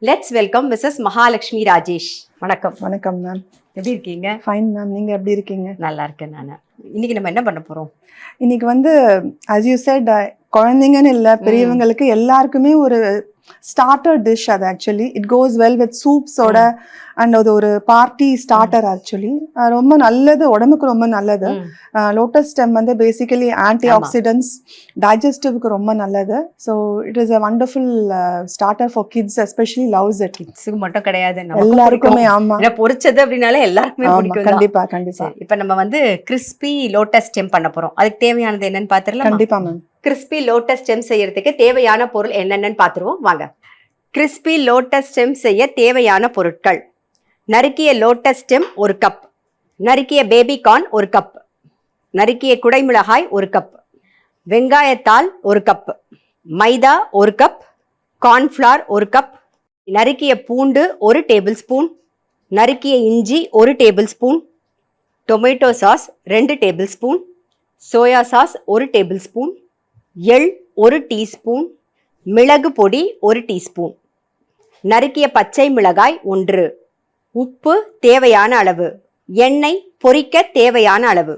Let's welcome mrs Mahalakshmi Rajesh. வணக்கம். வணக்கம் ma'am. எப்படி இருக்கீங்க? Fine ma'am. நீங்க எப்படி இருக்கீங்க? நல்லா இருக்கேன் நான். இன்னைக்கு நம்ம என்ன பண்ண போறோம்? இன்னைக்கு வந்து as you said குழந்தைங்கன்னு இல்லை, பெரியவங்களுக்கு எல்லாருக்குமே ஒரு ஸ்டார்டர் டிஷ். அது actually it goes well with சூப்ஸோட அண்ட் அது ஒரு பார்ட்டி ஸ்டார்டர். ஆக்சுவலி ரொம்ப நல்லது, உடம்புக்கு ரொம்ப நல்லது. லோட்டஸ் ஸ்டெம் வந்து பேசிக்கலி ஆன்டி ஆக்சிடென்ட்ஸ், டைஜஸ்டிவ்க்கு ரொம்ப நல்லது. So it is a wonderful starter for kids, especially loves it. கிட்ஸுக்கு மட்டும் கிடையாது, எல்லாருக்குமே. ஆமா, பொரிச்சது அப்படின்னாலே எல்லாருக்குமே பிடிக்கும். கண்டிப்பா கண்டிப்பா. இப்போ நம்ம வந்து கிறிஸ்பி லோட்டஸ் ஸ்டெம் பண்ண போறோம். அதுக்கு தேவையானது என்னன்னு பாத்துறலாம். கண்டிப்பா மேம். கிறிஸ்பி லோட்டஸ் ஸ்டெம் செய்யறதுக்கு தேவையான பொருள் என்னென்னு பாத்துருவோம் வாங்க. கிறிஸ்பி லோட்டஸ் ஸ்டெம் செய்ய தேவையான பொருட்கள்: நறுக்கிய லோட்டஸ் ஸ்டெம் 1 கப், நறுக்கிய பேபி கார்ன் 1 கப், நறுக்கிய குடைமிளகாய் 1 கப், வெங்காயத்தாள் 1 cup, maida 1 cup, cornflour 1 cup, நறுக்கிய பூண்டு 1 டேபிள் ஸ்பூன், நறுக்கிய இஞ்சி 1 tablespoon, tomato sauce 2 tablespoon, soya sauce 1 tablespoon, எள் 1 டீஸ்பூன், மிளகு பொடி 1 டீஸ்பூன், நறுக்கிய பச்சை மிளகாய் 1, உப்பு தேவையான அளவு, எண்ணெய் பொரிக்க தேவையான அளவு.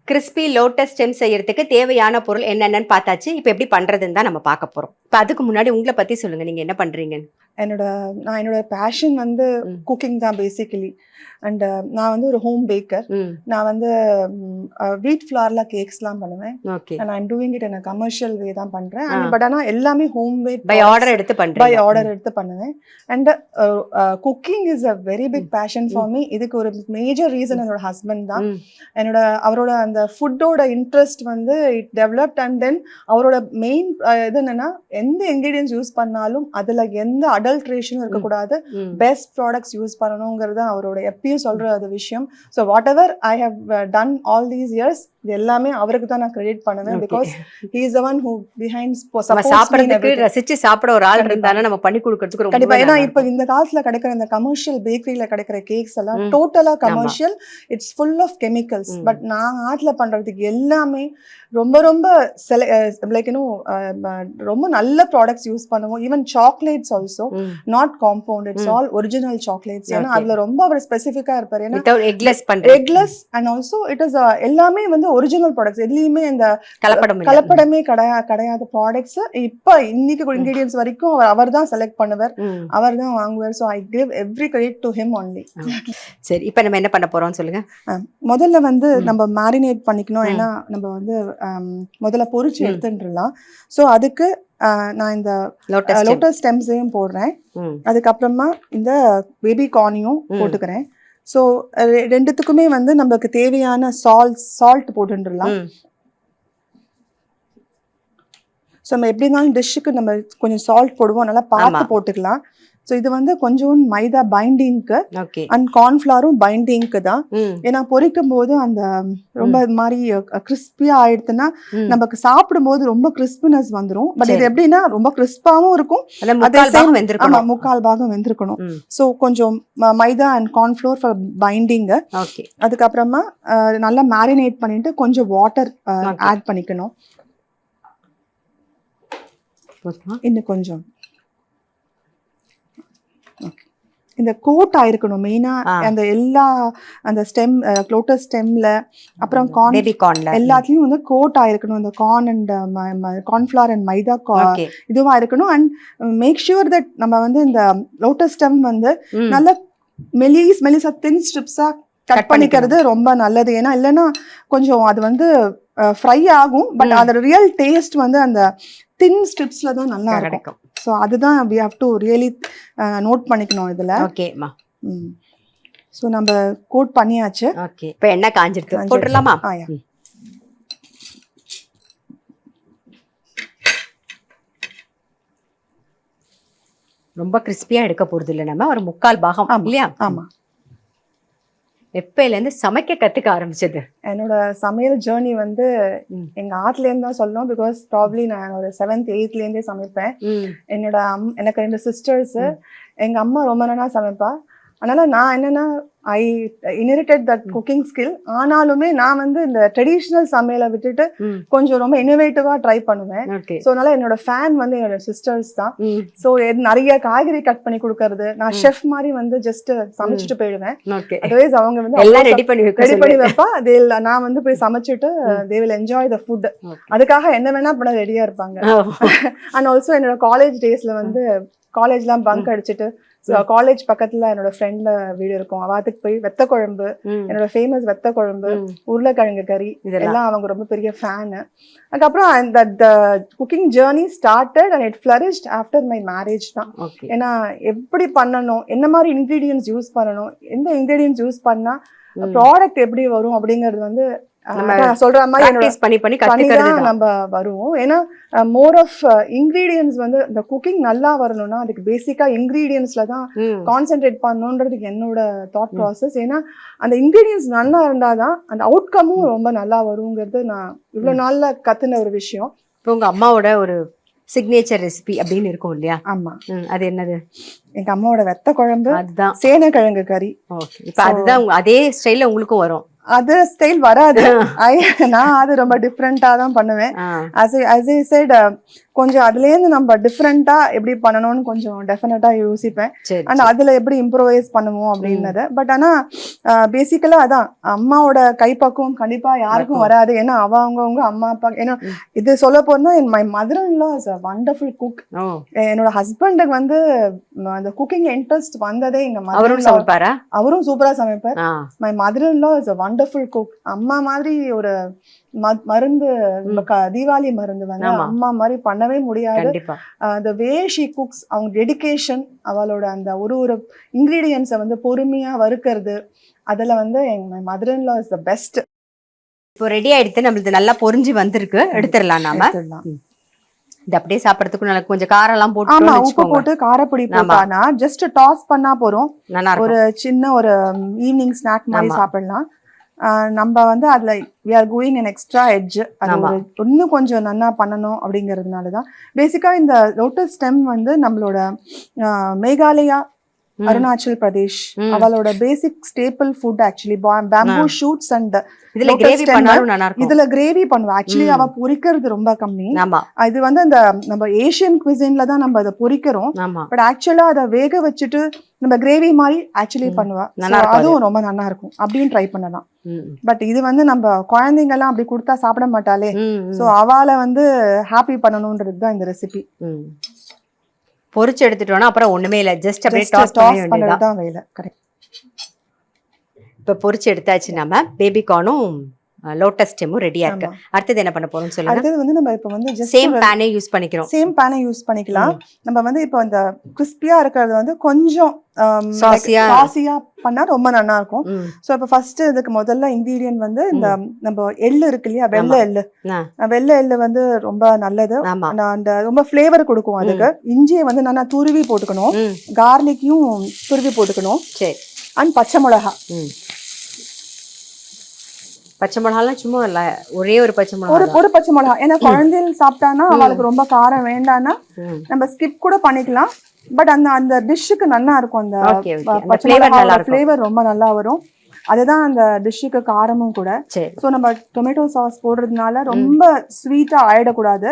கிறிஸ்பி லோட்டஸ் ஸ்டெம் செய்யறதுக்கு தேவையான பொருள் என்னென்னு பார்த்தாச்சு. இப்போ எப்படி பண்றதுன்னு தான் நம்ம பார்க்க போறோம். இப்போ அதுக்கு முன்னாடி உங்களை பத்தி சொல்லுங்க, நீங்க என்ன பண்றீங்க? என்னோட பேஷன் வந்து குக்கிங் தான் பேசிக்கலி. அண்ட் நான் வந்து ஒரு ஹோம் பேக்கர். நான் வந்து வீட் ஃப்ளார்ல கேக்ஸ்லாம் பண்ணுவேன். And I'm doing it in a commercial way தான் பண்றேன். பட் ஆனால் எல்லாமே ஹோம் மேட், பை ஆர்டர் எடுத்து பண்ணுவேன். And cooking is a very big passion for me. இதுக்கு ஒரு மேஜர் ரீசன் என்னோட ஹஸ்பண்ட் தான். அவரோட அந்த ஃபுட்டோட இன்ட்ரெஸ்ட் வந்து இட் டெவலப்ட். அண்ட் தென் அவரோட மெயின் இது என்னன்னா, எந்த இன்கிரீடியன்ஸ் யூஸ் பண்ணாலும் அதுல எந்த அடல்ட்ரேஷனும் இருக்கக்கூடாது, பெஸ்ட் ப்ராடக்ட்ஸ் யூஸ் பண்ணணுங்கிறது அவரோட எப்பயும் சொல்ற அது விஷயம். So whatever I have done all these years, இது எல்லாமே அவருக்கு தான் நான் கிரெடிட் பண்ணுவேன். Because he is the one who behind சாப்பிடுறதுக்கு ரசிச்சு சாப்பிட ஒரு ஆள் இருந்தானே நம்ம பண்ணி கொடுக்கிறதுக்கு ரொம்ப கண்டிப்பா. ஏன்னா இப்போ இந்த காலத்துல கிடைக்கிற இந்த கமர்ஷியல் பேக்கரியில கிடைக்கிற கேக்ஸ் எல்லாம் டோட்டலா commercial, it's full of chemicals. But நாங்க ஆட்ல பண்றதுக்கு எல்லாமே ரொம்ப ரொம்ப லைக் ரொம்ப நல்ல ப்ராடக்ட்ஸ் யூஸ் பண்ணுவோம். Even chocolates also not compound, it's all original chocolates. ஏன்னா அதுல ரொம்ப அவர் ஸ்பெசிஃபிக்கா இருப்பாரு. ஏன்னா eggless and also it is எல்லாமே வந்து ஒரிஜினல் ப்ராடக்ட்ஸ். எதுலயுமே இந்த கலப்படமே கிடையாத ப்ராடக்ட்ஸ். இப்ப இன்னைக்கு இன்கிரீடியன்ஸ் வரைக்கும் அவர் தான் செலக்ட் பண்ணுவார், அவர் தான் வாங்குவார். So I give every credit to him only. சரி, இப்போ நம்ம என்ன பண்ண போறோம் சொல்லுங்க. முதல்ல வந்து நம்ம மேரினேட் பண்ணிக்கணும். ஏன்னா நம்ம வந்து முதல்ல பொரிச்சு எடுத்துட்டுலாம். ஸோ அதுக்கு நான் இந்த லோட்டஸ் ஸ்டெம்ஸையும் போடுறேன். அதுக்கப்புறமா இந்த பேபி கார்னையும் போட்டுக்கிறேன். ஸோ ரெண்டுத்துக்குமே வந்து நமக்கு தேவையான சால்ட் போட்டுடலாம். ஸோ நம்ம எப்படி இருந்தாலும் டிஷ்ஷுக்கு நம்ம கொஞ்சம் சால்ட் போடுவோம், நல்லா பார்த்து போட்டுக்கலாம். ஸோ இது வந்து கொஞ்சம் மைதா பைண்டிங்க்கு அண்ட் கார்ன்ஃப்ளவரும் பைண்டிங்க்கு தான். ஏன்னா பொரிக்கும் போது அந்த ரொம்ப மாதிரி கிறிஸ்பியா ஆயிடுச்சுன்னா நமக்கு சாப்பிடும் போது ரொம்ப கிறிஸ்பினஸ் வந்துடும். பட் இது எப்படின்னா ரொம்ப கிறிஸ்பாவும் இருக்கும், முக்கால் பாகம் வெந்திருக்கணும். ஸோ கொஞ்சம் மைதா அண்ட் கார்ன்ஃப்ளவர் ஃபார் பைண்டிங். அதுக்கப்புறமா நல்லா மேரினேட் பண்ணிட்டு கொஞ்சம் வாட்டர் ஆட் பண்ணிக்கணும். இன்னும் கொஞ்சம் இந்த கோட் ஆயிருக்கணும் மெயினா. அந்த எல்லா அந்த ஸ்டெம் லோட்டஸ் ஸ்டெம்ல அப்புறம் கார்ன் எல்லாத்துலயும் வந்து கோட் ஆயிருக்கணும். இந்த கார்ன் அண்ட் கார்ன்ஃப்ளவர் அண்ட் மைதா இதுவா இருக்கணும். அண்ட் மேக் ஷூர் தட் நம்ம வந்து இந்த லோட்டஸ் ஸ்டெம் வந்து நல்ல மெலிசா தின் ஸ்ட்ரிப்ஸா கட் பண்ணிக்கிறது ரொம்ப நல்லது. ஏன்னா இல்லைன்னா கொஞ்சம் அது வந்து ஃப்ரை ஆகும், பட் அதோட ரியல் டேஸ்ட் வந்து அந்த தின் ஸ்ட்ரிப்ஸ்ல தான் நல்லா இருக்கும். ஸோ அதுதான் we have to really note பண்ணிக்கணும் இதுல. ஓகேமா. ஸோ நம்ம கோட் பண்ணியாச்சு. ஓகே, இப்போ எண்ணெய் காஞ்சிருக்கு, போட்டுடலாமா? ரொம்ப கிறிஸ்பியா எடுக்க போறது இல்லை, நம்ம ஒரு முக்கால் பாகம் இல்லையா? ஆமா. எப்பயிலேருந்து சமைக்க கத்துக்க ஆரம்பிச்சது? என்னோட சமையல் ஜேர்னி வந்து எங்க ஆட்லேருந்து தான் சொல்லணும். பிகாஸ் ப்ராப்ளி நான் ஒரு 7th 8th சமைப்பேன். எனக்கு 2 சிஸ்டர்ஸ். எங்க அம்மா ரொம்ப நல்லா சமைப்பா. அதனால நான் என்னன்னா ஐ இன்ஹெரிட்டட் தட் குக்கிங் ஸ்கில். ஆனாலுமே நான் வந்து இந்த ட்ரெடிஷ்னல் சமையலை விட்டுட்டு கொஞ்சம் ரொம்ப இன்னோவேட்டிவா ட்ரை பண்ணுவேன். ஸோ அதனால என்னோட ஃபேன் வந்து என்னோட சிஸ்டர்ஸ் தான். ஸோ நிறைய காய்கறி கட் பண்ணி கொடுக்கறது, நான் ஷெஃப் மாதிரி வந்து ஜஸ்ட் சமைச்சிட்டு போயிடுவேன். அதர்வைஸ் அவங்க வந்து ரெடி பண்ணி வைப்பா. நான் வந்து போய் சமைச்சிட்டு they will enjoy the food. அதுக்காக என்ன வேணா பண்ண ரெடியா இருப்பாங்க. அண்ட் ஆல்சோ என்னோட காலேஜ் டேஸ்ல வந்து காலேஜ்லாம் பங்க் அடிச்சுட்டு காலேஜ் பக்கத்துல என்னோட ஃப்ரெண்ட்ல வீடு இருக்கும், அவாத்துக்கு போய் வெத்த குழம்பு, என்னோட ஃபேமஸ் வெத்த குழம்பு, உருளைக்கிழங்கு கறி எல்லாம் அவங்க ரொம்ப பெரிய ஃபேனு. அதுக்கப்புறம் அந்த cooking journey started and it flourished after my marriage தான். ஏன்னா எப்படி பண்ணணும், என்ன மாதிரி இன்கிரீடியன்ஸ் யூஸ் பண்ணணும், எந்த இன்கிரீடியன்ஸ் யூஸ் பண்ணா ப்ராடக்ட் எப்படி வரும் அப்படிங்கிறது வந்து சொல்ற மாதிரி நம்ம வருவோம். ஏன்னா மோர் ஆஃப் இன்கிரீடியன்ஸ் வந்து இந்த குக்கிங் நல்லா வரணும்னா அதுக்கு பேசிக்கா இன்கிரீடியன்ஸ்ல தான் கான்சென்ட்ரேட் பண்ணணும்ன்றது என்னோட தாட் ப்ராசஸ். ஏன்னா அந்த இன்கிரீடியன்ஸ் நல்லா இருந்தாதான் அந்த அவுட்கமும் ரொம்ப நல்லா வருங்கிறது நான் இவ்வளவு நாள்ல கத்துன ஒரு விஷயம். இப்போ உங்க அம்மாவோட ஒரு சிக்னேச்சர் ரெசிபி அப்படின்னு இருக்கும் இல்லையா? ஆமா. அது என்னது? எங்க அம்மாவோட வெத்த குழம்பு, அதுதான் சேனைக்கிழங்கு கறி. இப்ப அதுதான் அதே ஸ்டைல்ல உங்களுக்கும் வரும்? அது ஸ்டைல் வராது. நான் அது ரொம்ப டிஃப்ரெண்டா தான் பண்ணுவேன். as I said, கொஞ்சம் அதுல இருந்து நம்ம டிஃப்ரெண்டா எப்படி பண்ணணும்னு கொஞ்சம் டெஃபினட்டா யோசிப்பேன். அண்ட் அதுல எப்படி இம்ப்ரோவைஸ் பண்ணுவோம் அப்படின்னது. பட் ஆனா பேசிக்கலா அதான் அம்மாவோட கைப்பக்குவம் கண்டிப்பா யாருக்கும் வராது. ஏன்னா அவங்கவுங்க அம்மா அப்பா, ஏன்னா இது சொல்ல போனா my mother in law is a wonderful cook. என்னோட ஹஸ்பண்டுக்கு வந்து அந்த குக்கிங் இன்ட்ரெஸ்ட் வந்ததே எங்க மதர். அவரும் சூப்பரா சமைப்பார். My mother in law is a wonderful cook. அம்மா மாதிரி ஒரு மருந்து, தீபாவளி மருந்து வந்து அம்மா மாதிரி பண்ணவே முடியாது. the way she cooks, அவங்க டெடிகேஷன், அவளோட அந்த ஒரு இன்கிரீடியன்ஸை வந்து பொறுமையா வறுக்கிறது, அதுல வந்து எங்க mother in law is the best. இப்போ ரெடி ஆயிடுத்து, நம்மளுக்கு நல்லா பொரிஞ்சு வந்திருக்கு, எடுத்துடலாம் நாம. இது அப்படியே சாப்பிடறதுக்கு நல்லா கொஞ்சம் காரம் எல்லாம் போட்டு, ஆமா உப்பு போட்டு காரப்பொடி போட்டானா ஜஸ்ட் டாஸ் பண்ணா போறோம். ஒரு சின்ன ஒரு ஈவினிங் ஸ்நாக் மாதிரி சாப்பிடலாம். நம்ம வந்து அதுல we are going an extra edge. அது இன்னும் கொஞ்சம் நல்லா பண்ணணும் அப்படிங்கிறதுனாலதான் பேசிக்கா இந்த லோட்டஸ் ஸ்டெம் வந்து நம்மளோட மேகாலயா, அருணாச்சல் பிரதேஷ் அவளோட basic staple food. Actually bamboo shoots and இதுல கிரேவி பண்ணுவா. ஆக்சுவலி அவ பொரிக்கிறது ரொம்ப கம்மி. இது வந்து அந்த நம்ம ஏசியன் குவிசின்ல தான் நம்ம அதை பொரிக்கிறோம். பட் ஆக்சுவலா அதை வேக வச்சுட்டு நம்ம கிரேவி மாதிரி ஆக்சுவலி பண்ணுவா. அதுவும் ரொம்ப நல்லா இருக்கும். அப்படின்னு ட்ரை பண்ணலாம். பட் இது வந்து நம்ம குழந்தைங்க எல்லாம் அப்படி கொடுத்தா சாப்பிட மாட்டாளே. சோ அவளை வந்து ஹாப்பி பண்ணணும்ன்றது தான் இந்த ரெசிபி. பொரிச்சு எடுத்துட்டோம்னா அப்புறம் ஒண்ணுமே இல்ல, ஜஸ்ட் அப்படியே டாஸ் பண்ணதான் வேலை. கரெக்ட். இப்ப பொரிச்சு எடுத்தாச்சு. நம்ம பேபி கார்னும் லோட்டஸ் ஸ்டெம்மும் ரெடியா இருக்கு. அடுத்தது என்ன பண்ண போறோம்னு சொல்லுங்க. அடுத்தது வந்து நம்ம இப்ப வந்து சேம் பேனே யூஸ் பண்ணிக்கிறோம். சேம் பேனே யூஸ் பண்ணிக்கலாம். நம்ம வந்து இப்போ இந்த கிறிஸ்பியா இருக்கிறது வந்து கொஞ்சம் சாசியா பண்ணா ரொம்ப நல்லா இருக்கும். சோ இப்ப ஃபர்ஸ்ட் இதுக்கு முதல்ல இன்கிரிடியன்ட் வந்து இந்த நம்ம எள்ளு இருக்கு இல்லையா, வெள்ளை எள்ளு வந்து ரொம்ப நல்லது. அந்த ரொம்ப ஃபிளேவர் கொடுக்கும் அதுக்கு. இஞ்சியை வந்து நல்லா துருவி போட்டுக்கணும், கார்லிக்கையும் துருவி போட்டுக்கணும். சரி. அண்ட் பச்சை மிளகா. பச்சை மிளகாலாம் சும்மா இல்ல, ஒரே ஒரு பச்சை மிளகா, ஒரு பச்சை மிளகா. ஏன்னா குழந்தைகள் சாப்பிட்டானா அவளுக்கு ரொம்ப காரம் வேண்டாம்னா நம்ம ஸ்கிப் கூட பண்ணிக்கலாம். பட் அந்த டிஷ்ஷுக்கு நல்லா இருக்கும். அந்த பச்சை மிளகா ஃபிளேவர் ரொம்ப நல்லா வரும். அதுதான் அந்த டிஷ்ஷுக்கு காரமும் கூட. சோ நம்ம டொமேட்டோ சாஸ் போடுறதுனால ரொம்ப ஸ்வீட்டா ஆயிடக்கூடாது.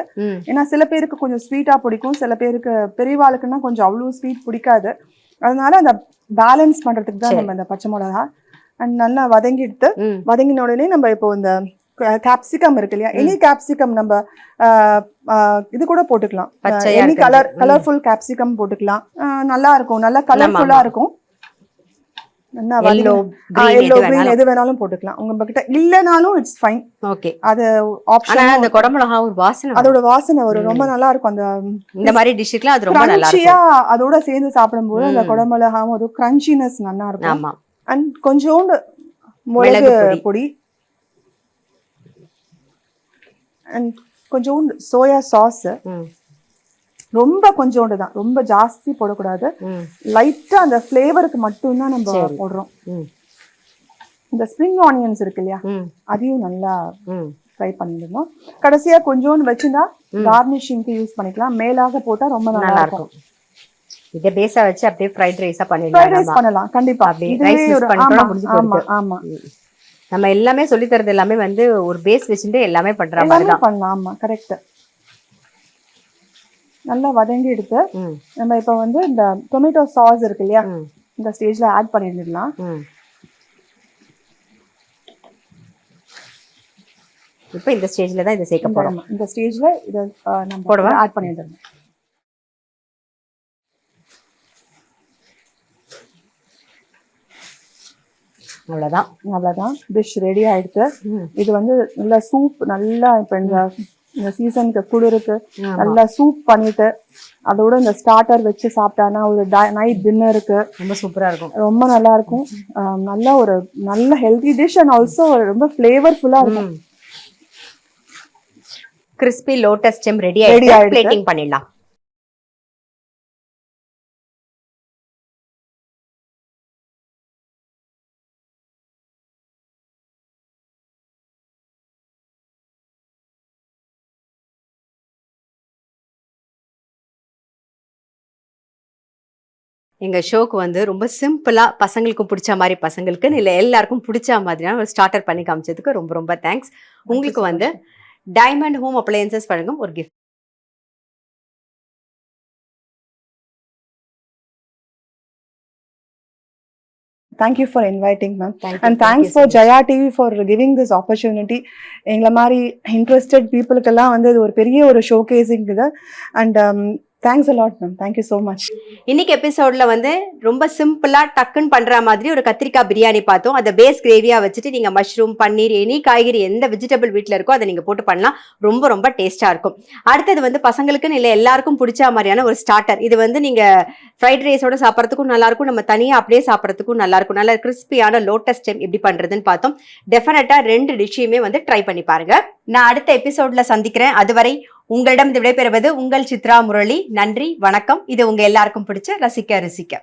ஏன்னா சில பேருக்கு கொஞ்சம் ஸ்வீட்டா பிடிக்கும், சில பேருக்கு பெரியவாளுக்குன்னா கொஞ்சம் அவ்வளவு ஸ்வீட் பிடிக்காது. அதனால அந்த பேலன்ஸ் பண்றதுக்கு தான் நம்ம இந்த பச்சை மிளகா அண்ட் நல்லா வதங்கின உடனே நம்ம இப்போ இந்த கேப்சிகம் இருக்கு இல்லையா, எனி கேப்சிகம் நம்ம இது கூட போட்டுக்கலாம். எனி கலர்ஃபுல் கேப்சிகம் போட்டுக்கலாம். நல்லா இருக்கும், நல்லா கலர்ஃபுல்லா இருக்கும். எல்லோ கிரீன் எது வேணாலும் போட்டுக்கலாம். உங்க கிட்ட இல்லனாலும் இட்ஸ் ஃபைன். ஓகே. அது ஆப்ஷன். அந்த குடமிளகா ஒரு வாசனை, அதோட வாசனை வரும், ரொம்ப நல்லா இருக்கும். அந்த இந்த மாதிரி டிஷ்க்குலாம் அது ரொம்ப நல்லா இருக்கும். அதோட சேர்ந்து சாப்பிடும்போது அந்த குடமிளகாவும் அது கிரன்ச்சினஸ் நல்லா இருக்கும். ஆமா. அண்ட் கொஞ்சோண்டு மிளகு பொடி அண்ட் கொஞ்சோண்டு சோயா சாஸ். ரொம்ப கொஞ்சோண்டு தான், ரொம்ப ஜாஸ்தி போடக்கூடாது. லைட்டா அந்த ஃபிளேவருக்கு மட்டும்தான் நம்ம போடுறோம். இந்த ஸ்ப்ரிங் ஆனியன்ஸ் இருக்கு இல்லையா, அதையும் நல்லா ஃப்ரை பண்ணிடணும். கடைசியா கொஞ்சோண்டு வச்சுருந்தா கார்னிஷிங்க்கு யூஸ் பண்ணிக்கலாம். மேலாக போட்டா ரொம்ப நல்லா இருக்கும். இத பேஸா வச்சு அப்படியே ஃப்ரைட் ரைஸா ஃப்ரைட் பண்ணிடலாம் ரைஸ் நம்ம. பண்ணலாம் கண்டிப்பா. அப்படியே இதுவே ரைஸ் மிக்ஸ் ஒரு பண்ணிட்டோம்னா ஆமா முடிஞ்சு ஆமா போயிடுது. ஆமா நம்ம எல்லாமே சொல்லி தரது எல்லாமே வந்து ஒரு பேஸ் வச்சுட்டு எல்லாமே பண்ற மாதிரி எல்லாமே தான். பண்ணலாம். ஆமா கரெக்ட். நல்லா வதங்கி எடுத்து ம் நம்ம இப்போ வந்து இந்த டொமேட்டோ சாஸ் இருக்கு இல்லையா, ம் இந்த ஸ்டேஜ்ல ஆட் பண்ணிடலாம். ம் இப்போ இந்த ஸ்டேஜ்ல தான் இதை சேர்க்க போறோம். இந்த ஸ்டேஜ்ல இதை நம்ம போடவா? ஆட் பண்ணிடணும். அவ்வளவுதான். அவ்வளவுதான், டிஷ் ரெடி ஆயிடுச்சு. ம். இது வந்து நல்லா சூப், நல்லா இப்போ இந்த சீசனுக்கு குளிருக்கு ஆமா. நல்லா சூப் பண்ணிட்டு அதோட இந்த ஸ்டார்டர் வச்சு சாப்பிட்டானா ஒரு நைட் டின்னருக்கு ரொம்ப சூப்பரா இருக்கும். ரொம்ப நல்லா இருக்கும். நல்ல ஒரு நல்ல ஹெல்தி டிஷ் அண்ட் ஆல்சோ ரொம்ப ஃபிளேவர்ஃபுல்லா இருக்கும். Crispy lotus stem ready Ready ஆயிடுச்சு. ஆயிடுச்சு. பிளேட்டிங் பண்ணிடலாம். எங்க ஷோக்கு வந்து ரொம்ப சிம்பிளா பசங்களுக்கு பிடிச்ச மாதிரி பசங்களுக்கு இல்ல எல்லாருக்கும் பிடிச்ச மாதிரியான ஒரு ஸ்டார்டர் பண்ணி காமிச்சதுக்கு ரொம்ப ரொம்ப தேங்க்ஸ். உங்களுக்கு வந்து டைமண்ட் ஹோம் அப்ளையன்சஸ் வழங்கும் ஒரு gift. Thank you for inviting, ma'am. Thank you. And Thank thanks you for so much. Jaya TV for giving this opportunity. எங்களை மாதிரி இன்ட்ரெஸ்டட் பீப்புளுக்கெல்லாம் வந்து இது ஒரு பெரிய ஒரு ஷோகேசிங் இது. And thanks a lot ma'am. Thank you so much. இன்னைக்கு எபிசோட்ல வந்து ரொம்ப சிம்பிளா டக்குன்னு பண்ற மாதிரி ஒரு கத்திரிக்காய் பிரியாணி பார்த்தோம். அதை பேஸ் கிரேவியா வச்சுட்டு நீங்க மஷ்ரூம், பன்னீர், எனி காய்கறி எந்த வெஜிடபிள் வீட்ல இருக்கோ அதை நீங்க போட்டு பண்ணலாம். ரொம்ப ரொம்ப டேஸ்டா இருக்கும். அடுத்தது வந்து பசங்களுக்குன்னு இல்லை எல்லாருக்கும் பிடிச்ச மாதிரியான ஒரு ஸ்டார்டர். இது வந்து நீங்க ஃப்ரைட் ரைஸோட சாப்பிட்றதுக்கும் நல்லா இருக்கும், நம்ம தனியா அப்படியே சாப்பிட்றதுக்கும் நல்லா இருக்கும். நல்ல கிறிஸ்பியான லோட்டஸ் ஸ்டெம் எப்படி பண்றதுன்னு பார்த்தோம். டெஃபினட்டா 2 டிஷ்ஷையுமே வந்து ட்ரை பண்ணி பாருங்க. நான் அடுத்த எபிசோட்ல சந்திக்கிறேன். அதுவரை உங்களிடம் விடைபெறுவது உங்கள் சித்ரா முரளி. நன்றி, வணக்கம். இது உங்க எல்லாருக்கும் பிடிச்ச ரசிக்க ருசிக்க.